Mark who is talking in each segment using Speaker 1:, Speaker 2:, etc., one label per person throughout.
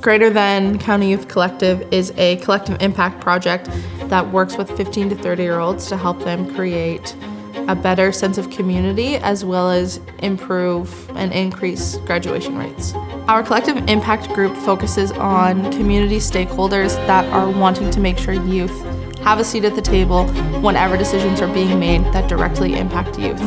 Speaker 1: Greater Than County Youth Collective is a collective impact project that works with 15 to 30-year-olds to help them create a better sense of community as well as improve and increase graduation rates. Our collective impact group focuses on community stakeholders that are wanting to make sure youth have a seat at the table whenever decisions are being made that directly impact youth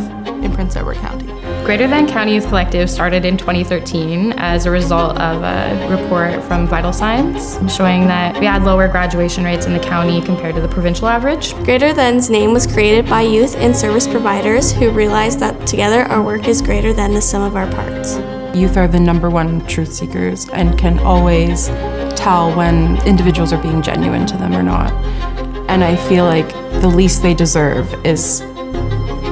Speaker 1: in Prince Edward County.
Speaker 2: Greater Than County Youth Collective started in 2013 as a result of a report from Vital Signs showing that we had lower graduation rates in the county compared to the provincial average.
Speaker 3: Greater Than's name was created by youth and service providers who realized that together our work is greater than the sum of our parts.
Speaker 4: Youth are the #1 truth seekers and can always tell when individuals are being genuine to them or not. And I feel like the least they deserve is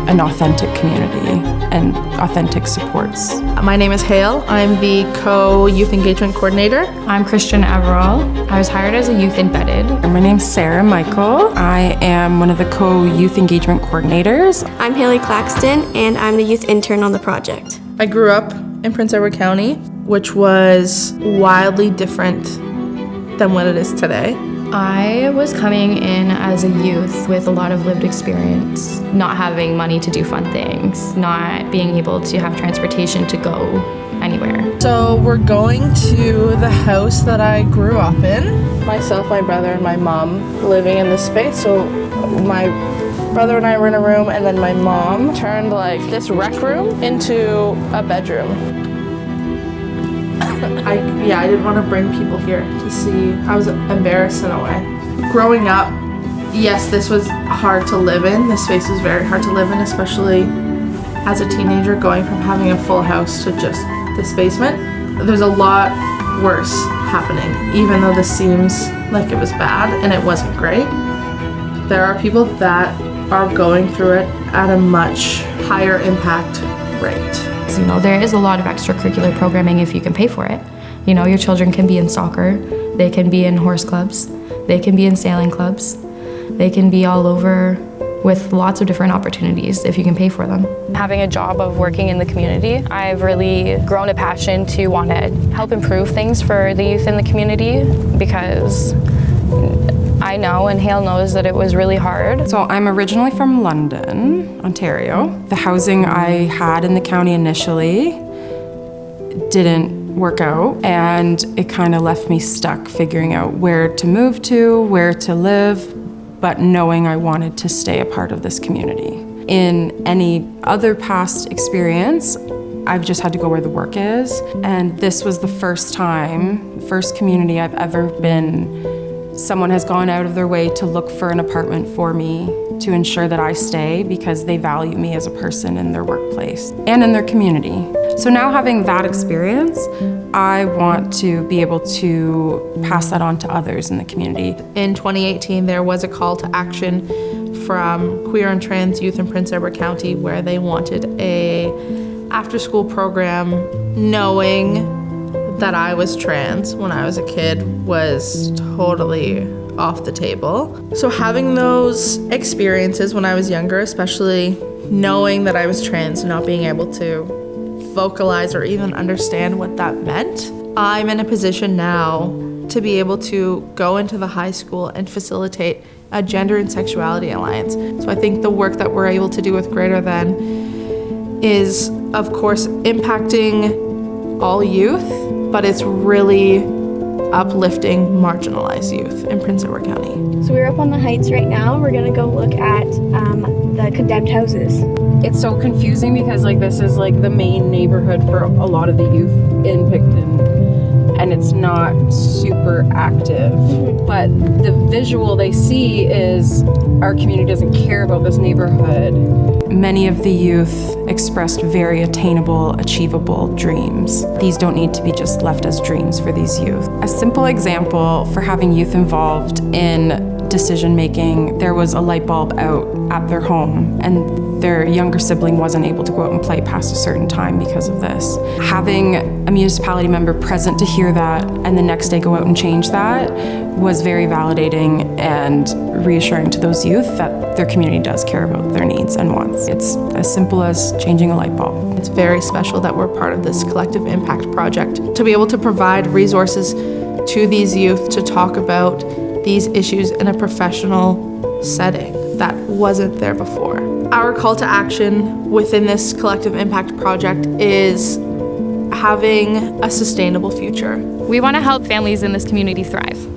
Speaker 4: an authentic community and authentic supports.
Speaker 1: My name is Hale. I'm the co-youth engagement coordinator.
Speaker 2: I'm Christian Everall. I was hired as a youth embedded.
Speaker 4: My name's Sarah Michael. I am one of the co-youth engagement coordinators.
Speaker 3: I'm Haley Claxton, and I'm the youth intern on the project.
Speaker 1: I grew up in Prince Edward County, which was wildly different than what it is today.
Speaker 2: I was coming in as a youth with a lot of lived experience, not having money to do fun things, not being able to have transportation to go anywhere.
Speaker 1: So we're going to the house that I grew up in. Myself, my brother, and my mom living in this space. So my brother and I were in a room, and then my mom turned like this rec room into a bedroom. I didn't want to bring people here to see. I was embarrassed in a way. Growing up, yes, this was hard to live in. This space was very hard to live in, especially as a teenager going from having a full house to just this basement. There's a lot worse happening, even though this seems like it was bad and it wasn't great. There are people that are going through it at a much higher impact rate.
Speaker 2: You know, there is a lot of extracurricular programming if you can pay for it. You know, your children can be in soccer, they can be in horse clubs, they can be in sailing clubs, they can be all over with lots of different opportunities if you can pay for them. Having a job of working in the community, I've really grown a passion to want to help improve things for the youth in the community because I know and Hale knows that it was really hard.
Speaker 4: So I'm originally from London, Ontario. The housing I had in the county initially didn't work out, and it kind of left me stuck figuring out where to move to, where to live, but knowing I wanted to stay a part of this community. In any other past experience, I've just had to go where the work is, and this was the first community I've ever been. Someone has gone out of their way to look for an apartment for me to ensure that I stay because they value me as a person in their workplace and in their community. So now having that experience, I want to be able to pass that on to others in the community.
Speaker 1: In 2018, there was a call to action from queer and trans youth in Prince Edward County where they wanted a after-school program. Knowing that I was trans when I was a kid was totally off the table. So having those experiences when I was younger, especially knowing that I was trans and not being able to vocalize or even understand what that meant, I'm in a position now to be able to go into the high school and facilitate a gender and sexuality alliance. So I think the work that we're able to do with Greater Than is, of course, impacting all youth, but it's really uplifting marginalized youth in Prince Edward County.
Speaker 3: So we're up on the Heights right now. We're gonna go look at the condemned houses.
Speaker 4: It's so confusing because this is the main neighborhood for a lot of the youth in Picton, and it's not super active. But the visual they see is our community doesn't care about this neighborhood. Many of the youth expressed very attainable, achievable dreams. These don't need to be just left as dreams for these youth. A simple example for having youth involved in decision making, there was a light bulb out at their home and their younger sibling wasn't able to go out and play past a certain time because of this. Having a municipality member present to hear that and the next day go out and change that was very validating and reassuring to those youth that their community does care about their needs and wants. It's as simple as changing a light bulb.
Speaker 1: It's very special that we're part of this collective impact project to be able to provide resources to these youth to talk about these issues in a professional setting that wasn't there before. Our call to action within this collective impact project is having a sustainable future.
Speaker 2: We want to help families in this community thrive.